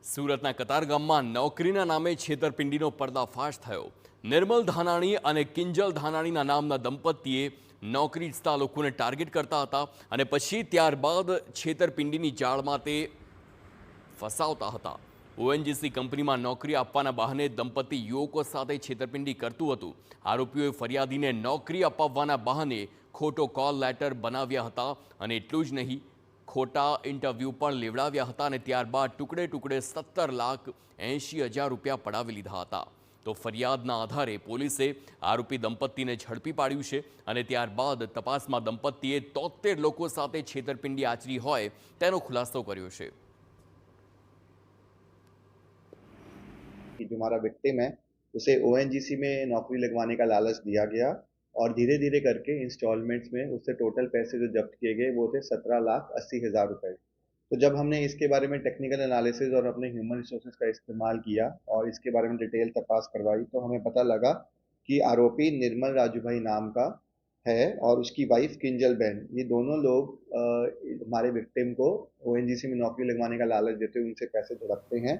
સુરતના કતારગામમાં નોકરીના નામે છેતરપિંડીનો પર્દાફાશ થયો। નિર્મલ ધાનાણી અને કિંજલ ધાનાણીના નામના દંપતીએ નોકરી ઇચ્છતા લોકોને ટાર્ગેટ કરતા હતા અને પછી ત્યારબાદ છેતરપિંડીની જાળમાં તે ફસાવતા હતા। ઓએનજીસી કંપનીમાં નોકરી આપવાના બહાને દંપતી યુવકો સાથે છેતરપિંડી કરતું હતું। આરોપીઓએ ફરિયાદીને નોકરી અપાવવાના બહાને ખોટો કોલ લેટર બનાવ્યા હતા અને એટલું જ નહીં, खोटा इंटरव्यू पर लेवड़ाव्या हता અને ત્યારબાદ ટુકડે ટુકડે 17,80,000 રૂપિયા પડાવી લીધા હતા। તો ફરિયાદના આધારે પોલીસે આરોપી દંપતીને ઝડપી પાડ્યું છે અને ત્યારબાદ તપાસમાં દંપતીએ 73 લોકો સાથે છેતરપિંડી આચરી હોય તેનો ખુલાસો કર્યો છે। कि जो हमारा विक्टिम है उसे ओएनजीसी में नौकरी लगवाने का लालच दिया गया और धीरे धीरे करके इंस्टॉलमेंट्स में उससे टोटल पैसे जो जब्त किए गए वो थे 17,80,000 रुपए। तो जब हमने इसके बारे में टेक्निकल एनालिसिस और अपने ह्यूमन रिसोर्सेज का इस्तेमाल किया और इसके बारे में डिटेल तपास करवाई तो हमें पता लगा कि आरोपी निर्मल राजू भाई नाम का है और उसकी वाइफ किंजल बहन, ये दोनों लोग हमारे विक्टिम को ओएनजीसी में नौकरी लगवाने का लालच देते हुए उनसे पैसे झड़पते हैं